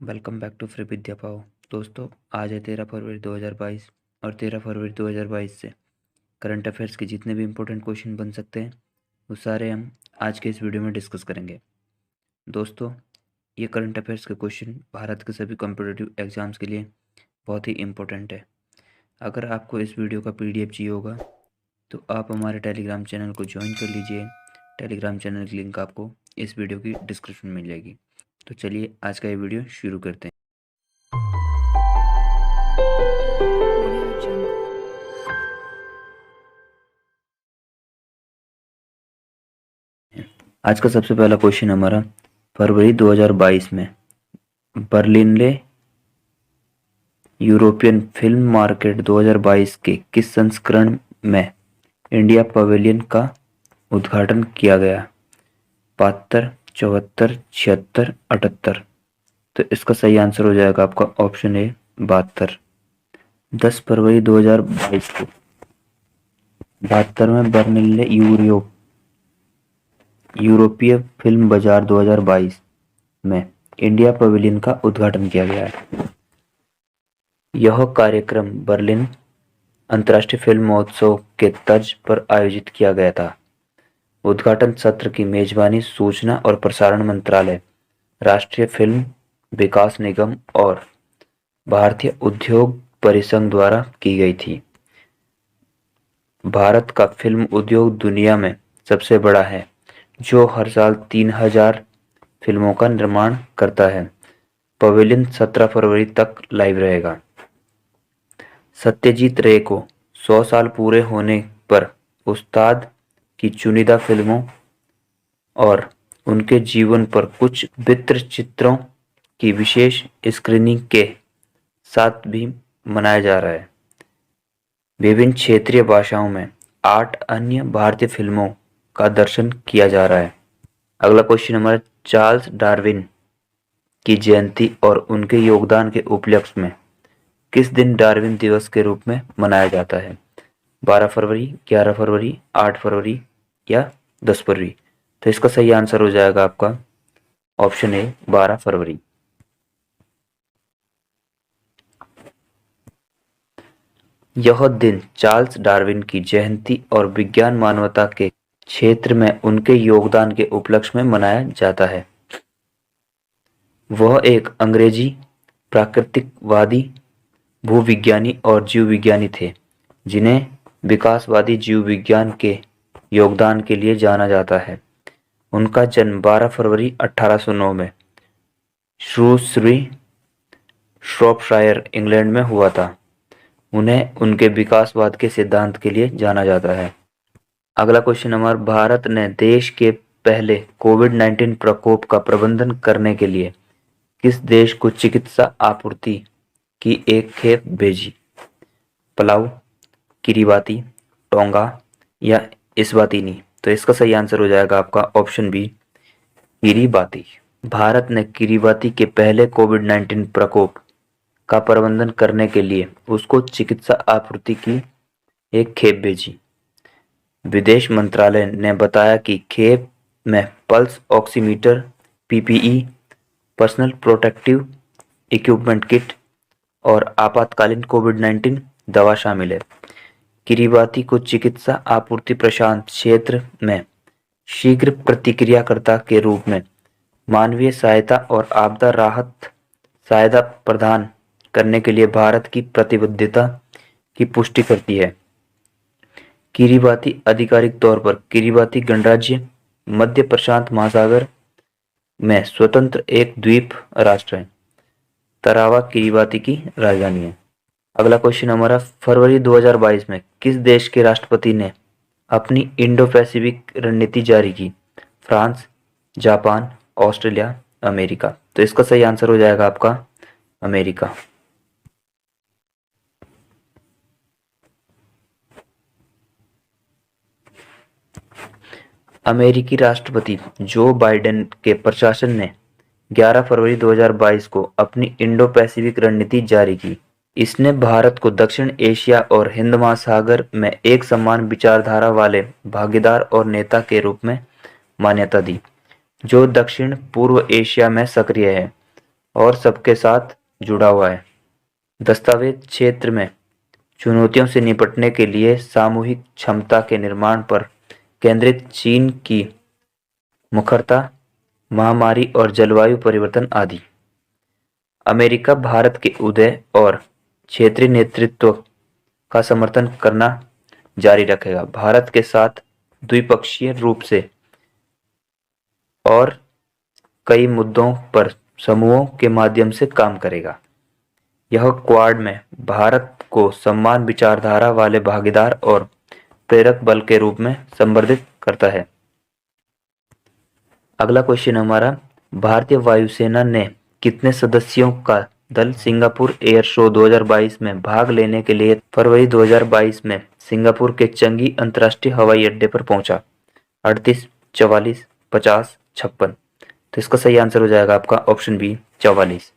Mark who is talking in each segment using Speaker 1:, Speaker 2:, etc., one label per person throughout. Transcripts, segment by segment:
Speaker 1: Welcome back to free विद्या पाओ। दोस्तों, आज है 13 फरवरी 2022 और 13 फरवरी 2022 से करंट अफेयर्स के जितने भी इम्पोर्टेंट क्वेश्चन बन सकते हैं वो सारे हम आज के इस वीडियो में डिस्कस करेंगे। दोस्तों, ये करंट अफेयर्स के क्वेश्चन भारत के सभी कॉम्पिटिटिव एग्जाम्स के लिए बहुत ही इम्पोर्टेंट है। अगर आपको इस वीडियो का PDF चाहिए होगा तो आप हमारे टेलीग्राम चैनल को ज्वाइन कर लीजिए। टेलीग्राम चैनल की लिंक आपको इस वीडियो की डिस्क्रिप्शन में मिल जाएगी। तो चलिए आज का ये वीडियो शुरू करते हैं। आज का सबसे पहला क्वेश्चन हमारा फरवरी 2022 में बर्लिन यूरोपियन फिल्म मार्केट 2022 के किस संस्करण में इंडिया पवेलियन का उद्घाटन किया गया? 72, 74, 76, 78। तो इसका सही आंसर हो जाएगा आपका ऑप्शन ए 72। 10 फरवरी 2022 को 72 में बर्लिन यूरोपीय फिल्म बाजार 2022 में इंडिया पवेलियन का उद्घाटन किया गया है। यह कार्यक्रम बर्लिन अंतर्राष्ट्रीय फिल्म महोत्सव के तर्ज पर आयोजित किया गया था। उद्घाटन सत्र की मेजबानी सूचना और प्रसारण मंत्रालय, राष्ट्रीय फिल्म विकास निगम और भारतीय उद्योग परिसंघ द्वारा की गई थी। भारत का फिल्म उद्योग दुनिया में सबसे बड़ा है, जो हर साल 3000 फिल्मों का निर्माण करता है। पवेलियन 17 फरवरी तक लाइव रहेगा। सत्यजीत रे को 100 साल पूरे होने पर उस्ताद की चुनिंदा फिल्मों और उनके जीवन पर कुछ वृत्तचित्रों की विशेष स्क्रीनिंग के साथ भी मनाया जा रहा है। विभिन्न क्षेत्रीय भाषाओं में 8 अन्य भारतीय फिल्मों का दर्शन किया जा रहा है। अगला क्वेश्चन हमारा चार्ल्स डार्विन की जयंती और उनके योगदान के उपलक्ष्य में किस दिन डार्विन दिवस के रूप में मनाया जाता है? 12 फरवरी, 11 फरवरी, 8 फरवरी या 10 फरवरी? तो इसका सही आंसर हो जाएगा आपका ऑप्शन ए 12 फरवरी। यह दिन चार्ल्स डार्विन की जयंती और विज्ञान मानवता के क्षेत्र में उनके योगदान के उपलक्ष्य में मनाया जाता है। वह एक अंग्रेजी प्राकृतिकवादी, भूविज्ञानी और जीव विज्ञानी थे, जिन्हें विकासवादी जीव विज्ञान के योगदान के लिए जाना जाता है। उनका जन्म 12 फरवरी 1809 में श्रूसबरी, श्रॉपशायर, इंग्लैंड में हुआ था। उन्हें उनके विकासवाद के सिद्धांत के लिए जाना जाता है। अगला क्वेश्चन हमारा भारत ने देश के पहले कोविड-19 प्रकोप का प्रबंधन करने के लिए किस देश को चिकित्सा आपूर्ति की एक खेप भेजी? पलाऊ, किरीबाती, टोंगा या इस्वातिनी? तो इसका सही आंसर हो जाएगा आपका ऑप्शन बी किरीबाती। भारत ने किरीबाती के पहले कोविड-19 प्रकोप का प्रबंधन करने के लिए उसको चिकित्सा आपूर्ति की एक खेप भेजी। विदेश मंत्रालय ने बताया कि खेप में pulse oximeter, PPE, personal protective equipment kit और आपातकालीन कोविड-19 दवा शामिल है। किरीबाती को चिकित्सा आपूर्ति प्रशांत क्षेत्र में शीघ्र प्रतिक्रियाकर्ता के रूप में मानवीय सहायता और आपदा राहत सहायता प्रदान करने के लिए भारत की प्रतिबद्धता की पुष्टि करती है। किरीबाती आधिकारिक तौर पर किरीबाती गणराज्य मध्य प्रशांत महासागर में स्वतंत्र एक द्वीप राष्ट्र है। तरावा किरीबाती की राजधानी है। अगला क्वेश्चन हमारा फरवरी 2022 में किस देश के राष्ट्रपति ने अपनी इंडो पैसिफिक रणनीति जारी की? France, Japan, Australia, America? तो इसका सही आंसर हो जाएगा आपका अमेरिका। अमेरिकी राष्ट्रपति जो बाइडेन के प्रशासन ने 11 फरवरी 2022 को अपनी इंडो पैसिफिक रणनीति जारी की। इसने भारत को दक्षिण एशिया और हिंद महासागर में एक समान विचारधारा वाले भागीदार और नेता के रूप में मान्यता दी, जो दक्षिण पूर्व एशिया में सक्रिय है। और सबके साथ जुड़ा हुआ है। दस्तावेज क्षेत्र में चुनौतियों से निपटने के लिए सामूहिक क्षमता के निर्माण पर केंद्रित चीन की मुखरता, महामारी और जलवायु परिवर्तन आदि। अमेरिका भारत के उदय और क्षेत्रीय नेतृत्व का समर्थन करना जारी रखेगा। भारत के साथ द्विपक्षीय रूप से और कई मुद्दों पर समूहों के माध्यम से काम करेगा। यह क्वाड में भारत को समान विचारधारा वाले भागीदार और प्रेरक बल के रूप में संदर्भित करता है। अगला क्वेश्चन हमारा, भारतीय वायुसेना ने कितने सदस्यों का दल सिंगापुर एयर शो 2022 में भाग लेने के लिए फरवरी 2022 में सिंगापुर के चंगी अंतर्राष्ट्रीय हवाई अड्डे पर पहुंचा? 38, 44, 50, 56। तो इसका सही आंसर हो जाएगा आपका option B 44।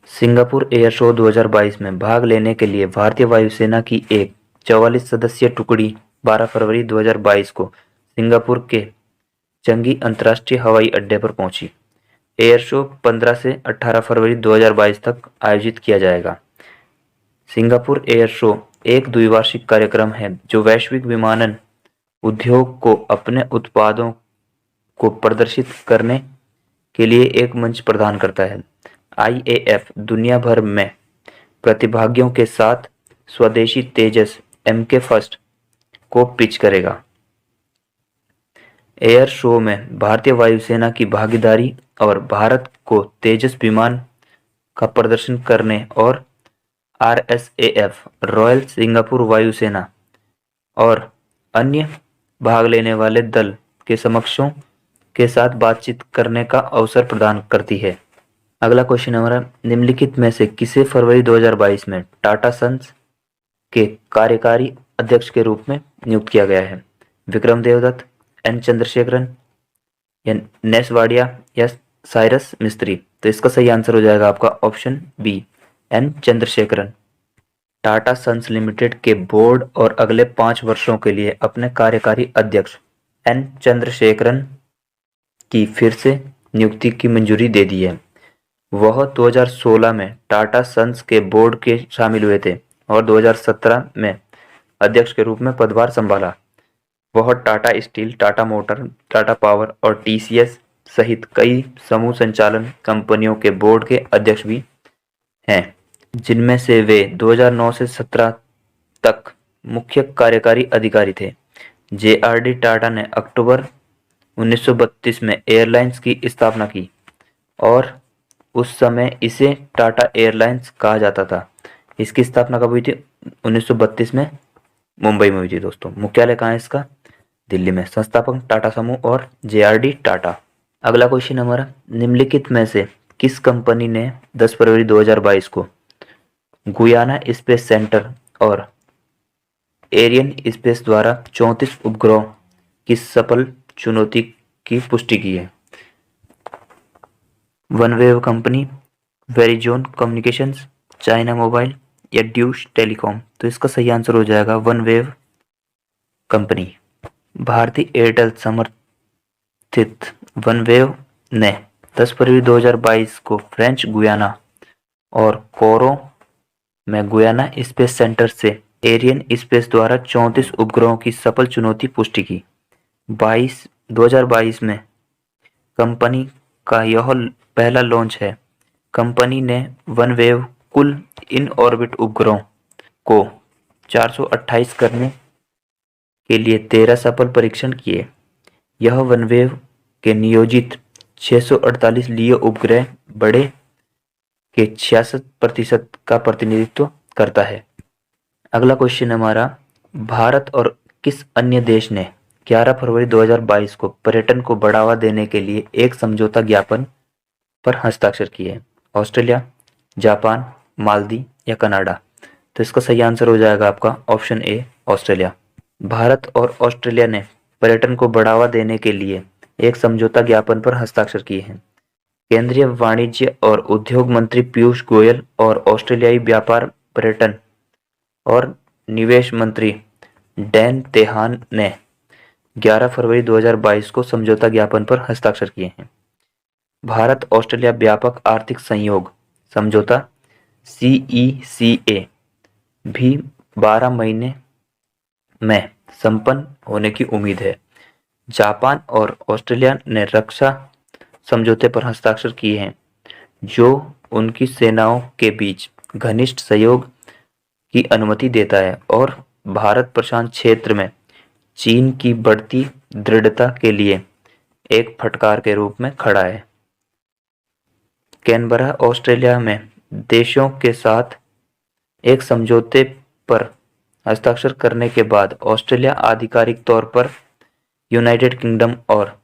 Speaker 1: Singapore air show 2022 में भाग लेने के लिए भारतीय वायुसेना की एक 44 सदस्यीय टुकड़ी 12 फरवरी 2022 को सिंगापुर के चंगी अंतर्राष्ट्रीय हवाई अड्डे पर पहुंची। एयर शो 15 से 18 फरवरी 2022 तक आयोजित किया जाएगा। सिंगापुर एयर शो एक द्विवार्षिक कार्यक्रम है जो वैश्विक विमानन उद्योग को अपने उत्पादों को प्रदर्शित करने के लिए एक मंच प्रदान करता है। IAF दुनिया भर में प्रतिभागियों के साथ स्वदेशी तेजस MK फर्स्ट को पिच करेगा। एयर शो में भारतीय वायुसेना की भागीदारी और भारत को तेजस विमान का प्रदर्शन करने और RSAF रॉयल सिंगापुर वायुसेना और अन्य भाग लेने वाले दल के समकक्षों के साथ बातचीत करने का अवसर प्रदान करती है। अगला क्वेश्चन हमारा, निम्नलिखित में से किसे फरवरी 2022 में टाटा सन्स के कार्यकारी अध्यक्ष के रूप में नियुक्त किया गया है? विक्रम देवदत्त, N चंद्रशेखरन या नेस वाडिया या साइरस मिस्त्री? तो इसका सही आंसर हो जाएगा आपका option B N Chandrasekaran. Tata sons limited के बोर्ड और अगले 5 वर्षों के लिए अपने कार्यकारी अध्यक्ष N चंद्रशेखरन की फिर से नियुक्ति की मंजूरी दे दी है। वह 2016 में टाटा सन्स के बोर्ड के शामिल हुए थे और 2017 में अध्यक्ष के रूप में पदभार संभाला। वह Tata steel, Tata motor, Tata power और TCS सहित कई समूह संचालन कंपनियों के बोर्ड के अध्यक्ष भी हैं, जिनमें से वे 2009 से 17 तक मुख्य कार्यकारी अधिकारी थे। JRD टाटा ने अक्टूबर 1932 में एयरलाइंस की स्थापना की और उस समय इसे टाटा एयरलाइंस कहा जाता था। इसकी स्थापना कब हुई थी? 1932 में मुंबई में हुई थी दोस्तों। मुख्यालय कहाँ है इसका? दिल्ली में। संस्थापक टाटा समूह और JRD टाटा। अगला क्वेश्चन हमारा, निम्नलिखित में से किस कंपनी ने 10 फरवरी 2022 को गुयाना स्पेस सेंटर और एरियन स्पेस द्वारा 34 उपग्रहों की सफल चुनौती की पुष्टि की है? OneWeb company, Verizon Communications, China Mobile या ड्यूश टेलीकॉम? तो इसका सही आंसर हो जाएगा वनवेव कंपनी। भारतीय एयरटेल समर्थित वनवेव ने 10 फरवरी 2022 को फ्रेंच गुयाना और कोरो में गुयाना स्पेस सेंटर से एरियन स्पेस द्वारा 34 उपग्रहों की सफल चुनौती पुष्टि की। 2022 में कंपनी का यह पहला लॉन्च है। कंपनी ने वनवेव कुल इन ऑर्बिट उपग्रहों को 428 करने के लिए 13 सफल परीक्षण किए। यह वनवेव के नियोजित 648 लियो उपग्रह बड़े के 66% का प्रतिनिधित्व करता है। अगला क्वेश्चन हमारा, भारत और किस अन्य देश ने 11 फरवरी 2022 को पर्यटन को बढ़ावा देने के लिए एक समझौता ज्ञापन पर हस्ताक्षर किए? ऑस्ट्रेलिया, जापान, मालदीव या कनाडा? तो इसका सही आंसर हो जाएगा आपका ऑप्शन ए ऑस्ट्रेलिया। भारत और ऑस्ट्रेलिया ने पर्यटन को बढ़ावा देने के लिए एक समझौता ज्ञापन पर हस्ताक्षर किए हैं। केंद्रीय वाणिज्य और उद्योग मंत्री पीयूष गोयल और ऑस्ट्रेलियाई व्यापार, पर्यटन और निवेश मंत्री डैन तेहान ने 11 फरवरी 2022 को समझौता ज्ञापन पर हस्ताक्षर किए हैं। भारत ऑस्ट्रेलिया व्यापक आर्थिक सहयोग समझौता CECA भी 12 महीने में संपन्न होने की उम्मीद है। जापान और ऑस्ट्रेलिया ने रक्षा समझौते पर हस्ताक्षर किए हैं, जो उनकी सेनाओं के बीच घनिष्ठ सहयोग की अनुमति देता है और भारत प्रशांत क्षेत्र में चीन की बढ़ती दृढ़ता के लिए एक फटकार के रूप में खड़ा है। कैनबरा ऑस्ट्रेलिया में देशों के साथ एक समझौते पर हस्ताक्षर करने के बाद ऑस्ट्रेलिया आधिकारिक तौर पर यूनाइटेड किंगडम और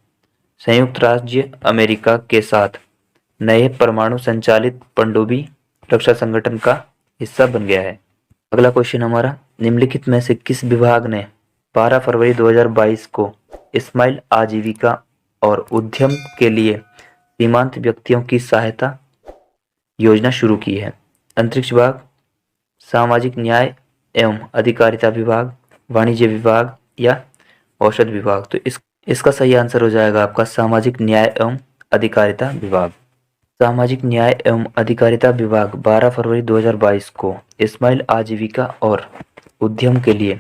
Speaker 1: संयुक्त राज्य अमेरिका के साथ नए परमाणु संचालित पनडुब्बी रक्षा संगठन का हिस्सा बन गया है। अगला क्वेश्चन हमारा, निम्नलिखित में से किस विभाग ने 12 फरवरी 2022 को स्माइल आजीविका और उद्यम के लिए सीमांत व्यक्तियों की सहायता योजना शुरू की है? अंतरिक्ष विभाग, सामाजिक न्याय एवं अधिकारिता विभाग, वाणिज्य विभाग या औषध विभाग? तो इसका सही आंसर हो जाएगा आपका सामाजिक न्याय एवं अधिकारिता विभाग। सामाजिक न्याय एवं अधिकारिता विभाग 12 फरवरी 2022 को स्माइल आजीविका और उद्यम के लिए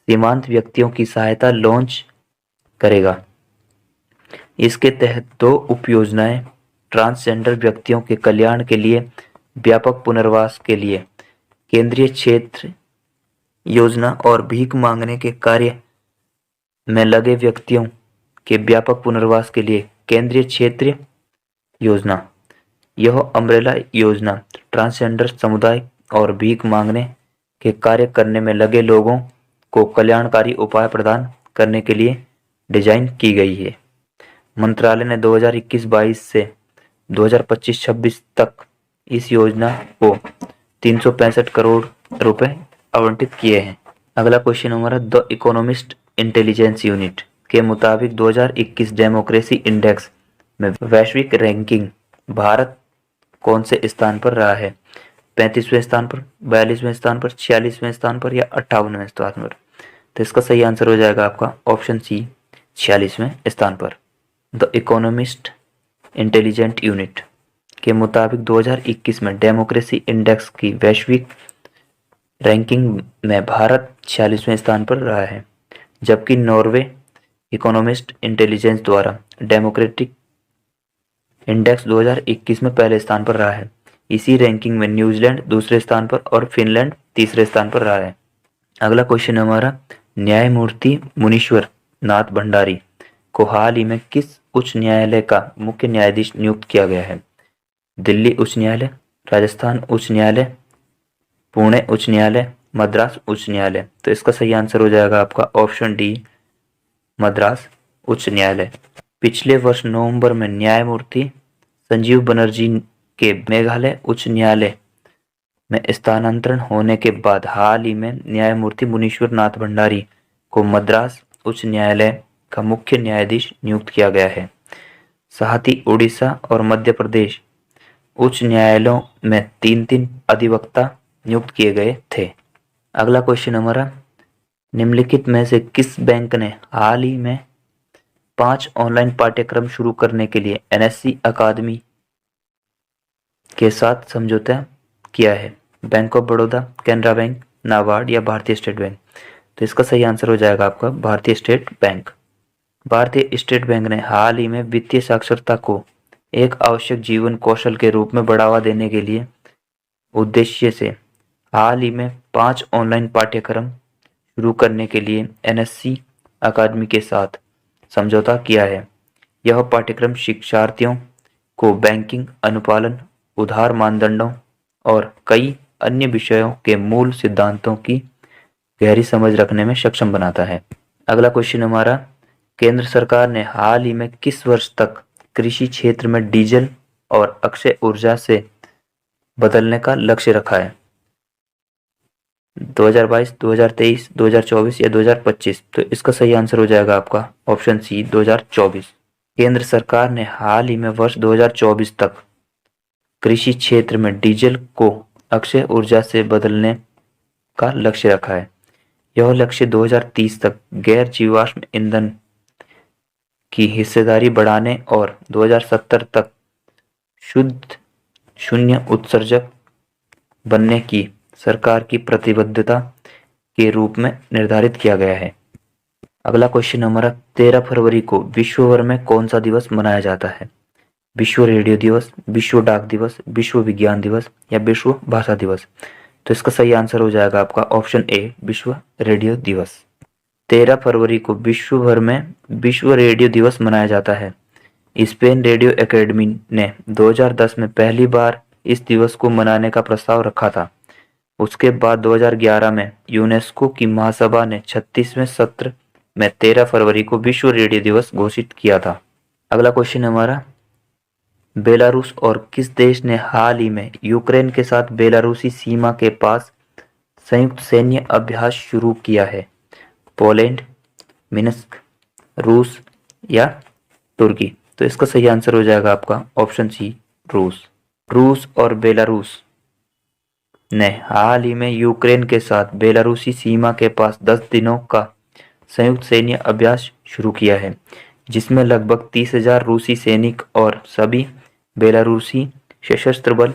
Speaker 1: सीमांत व्यक्तियों की सहायता लॉन्च करेगा। इसके तहत 2 उपयोजनाएं ट्रांसजेंडर व्यक्तियों के कल्याण के लिए व्यापक पुनर्वास के लिए केंद्रीय क्षेत्र योजना और भीख मांगने के कार्य में लगे व्यक्तियों के व्यापक पुनर्वास के लिए केंद्रीय क्षेत्रीय योजना। यह अम्ब्रेला योजना ट्रांसजेंडर समुदाय और भीख मांगने के कार्य करने में लगे लोगों को कल्याणकारी उपाय प्रदान करने के लिए डिजाइन की गई है। मंत्रालय ने 2021-22 से 2025-26 तक इस योजना को 365 करोड़ रुपए आवंटित किए हैं। अगला क्वेश्चन हमारा, द इकोनॉमिस्ट इंटेलिजेंस यूनिट के मुताबिक 2021 डेमोक्रेसी इंडेक्स में वैश्विक रैंकिंग भारत कौन से स्थान पर रहा है? 35वें स्थान पर, 42वें स्थान पर, 46वें स्थान पर या 58वें स्थान पर? तो इसका सही आंसर हो जाएगा आपका ऑप्शन सी, 46वें स्थान पर। द इकोनॉमिस्ट इंटेलिजेंट यूनिट के मुताबिक 2021 में डेमोक्रेसी इंडेक्स की वैश्विक रैंकिंग में भारत 46वें स्थान पर रहा है, जबकि नॉर्वे इकोनॉमिस्ट इंटेलिजेंस द्वारा डेमोक्रेटिक इंडेक्स 2021 में पहले स्थान पर रहा है। इसी रैंकिंग में न्यूजीलैंड दूसरे स्थान पर और फिनलैंड तीसरे स्थान पर रहा है। अगला क्वेश्चन हमारा, न्यायमूर्ति मुनीश्वर नाथ भंडारी को हाल ही में किस उच्च न्यायालय का मुख्य न्यायाधीश नियुक्त किया गया है? दिल्ली उच्च न्यायालय, राजस्थान उच्च न्यायालय, पुणे उच्च न्यायालय, मद्रास उच्च न्यायालय? तो इसका सही आंसर हो जाएगा आपका ऑप्शन डी, मद्रास उच्च न्यायालय। पिछले वर्ष नवंबर में न्यायमूर्ति संजीव बनर्जी के मेघालय उच्च न्यायालय में स्थानांतरण होने के बाद हाल ही में न्यायमूर्ति मुनीश्वर नाथ भंडारी को मद्रास उच्च न्यायालय का मुख्य न्यायाधीश नियुक्त किया गया है। साथ ही उड़ीसा और मध्य प्रदेश उच्च न्यायालयों में 3-3 अधिवक्ता नियुक्त किए गए थे। अगला क्वेश्चन हमारा, निम्नलिखित में से किस बैंक ने हाल ही में 5 ऑनलाइन पाठ्यक्रम शुरू करने के लिए NSC अकादमी के साथ समझौता किया है? Bank of Baroda, Canara bank, NABARD या भारतीय स्टेट बैंक? तो इसका सही आंसर हो जाएगा आपका भारतीय स्टेट बैंक। भारतीय स्टेट बैंक ने हाल ही में वित्तीय साक्षरता को एक आवश्यक जीवन कौशल के रूप में बढ़ावा देने के लिए उद्देश्य से हाल ही में 5 ऑनलाइन पाठ्यक्रम शुरू करने के लिए NSC अकादमी के साथ समझौता किया है। यह पाठ्यक्रम शिक्षार्थियों को बैंकिंग, अनुपालन, उधार मानदंडों और कई अन्य विषयों के मूल सिद्धांतों की गहरी समझ रखने में सक्षम बनाता है। अगला क्वेश्चन हमारा, केंद्र सरकार ने हाल ही में किस वर्ष तक कृषि क्षेत्र में डीजल और अक्षय ऊर्जा से बदलने का लक्ष्य रखा है? 2022, 2023, 2024 या 2025? तो इसका सही आंसर हो जाएगा आपका ऑप्शन सी, 2024। केंद्र सरकार ने हाल ही में वर्ष 2024 तक कृषि क्षेत्र में डीजल को अक्षय ऊर्जा से बदलने का लक्ष्य रखा है। यह लक्ष्य 2030 तक गैर जीवाश्म ईंधन की हिस्सेदारी बढ़ाने और 2070 तक शुद्ध शून्य उत्सर्जक बनने की सरकार की प्रतिबद्धता के रूप में निर्धारित किया गया है। अगला क्वेश्चन हमारा 13 फरवरी को विश्व भर में कौन सा दिवस मनाया जाता है? विश्व रेडियो दिवस, विश्व डाक दिवस, विश्व विज्ञान दिवस या विश्व भाषा दिवस? तो इसका सही आंसर हो जाएगा आपका ऑप्शन ए, विश्व रेडियो दिवस। 13 फरवरी को विश्व भर में विश्व रेडियो दिवस मनाया जाता है। स्पेन रेडियो एकेडमी ने 2010 में पहली बार इस दिवस को मनाने का प्रस्ताव रखा था। उसके बाद 2011 में यूनेस्को की महासभा ने 36वें सत्र में 13 फरवरी को विश्व रेडियो दिवस घोषित किया था। अगला क्वेश्चन हमारा, बेलारूस और किस देश ने हाल ही में यूक्रेन के साथ बेलारूसी सीमा के पास संयुक्त सैन्य अभ्यास शुरू किया है? पोलैंड, मिन्स्क, रूस या तुर्की? तो इसका सही आंसर हो जाएगा आपका ऑप्शन सी, रूस। रूस और बेलारूस ने हाल ही में यूक्रेन के साथ बेलारूसी सीमा के पास 10 दिनों का संयुक्त सैन्य अभ्यास शुरू किया है, जिसमें लगभग 30,000 रूसी सैनिक और सभी बेलारूसी सशस्त्र बल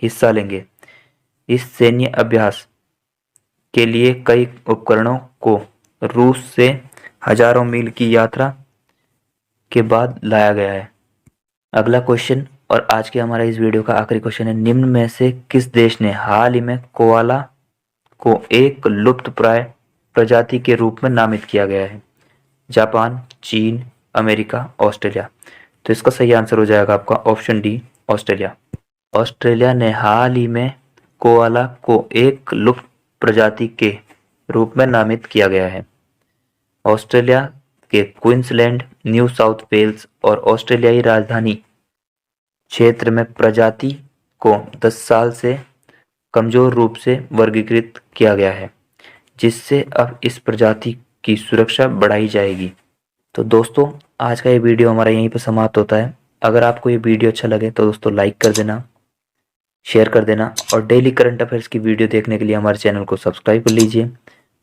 Speaker 1: हिस्सा लेंगे। इस सैन्य अभ्यास के लिए कई उपकरणों को रूस से हजारों मील की यात्रा के बाद लाया गया है। अगला क्वेश्चन और आज के हमारा इस वीडियो का आखिरी क्वेश्चन है, निम्न में से किस देश ने हाल ही में कोआला को एक लुप्तप्राय प्रजाति के रूप में नामित किया गया है? जापान, चीन, अमेरिका, ऑस्ट्रेलिया? तो इसका सही आंसर हो जाएगा आपका ऑप्शन डी, ऑस्ट्रेलिया। ऑस्ट्रेलिया ने हाल ही में कोआला को एक लुप्त प्रजाति के रूप में नामित किया गया है। ऑस्ट्रेलिया के क्वींसलैंड, न्यू साउथ वेल्स और ऑस्ट्रेलियाई राजधानी क्षेत्र में प्रजाति को 10 साल से कमजोर रूप से वर्गीकृत किया गया है, जिससे अब इस प्रजाति की सुरक्षा बढ़ाई जाएगी। तो दोस्तों, आज का ये वीडियो हमारा यहीं पर समाप्त होता है। अगर आपको ये वीडियो अच्छा लगे तो दोस्तों लाइक कर देना, शेयर कर देना और डेली करंट अफेयर्स की वीडियो देखने के लिए हमारे चैनल को सब्सक्राइब कर लीजिए।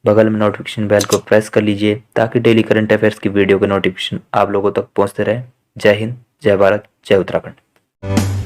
Speaker 1: बगल में नोटिफिकेशन बेल को प्रेस कर लीजिए ताकि डेली करंट अफेयर्स की वीडियो के नोटिफिकेशन आप लोगों तक पहुंचते रहे। जय हिंद, जय भारत, जय उत्तराखंड।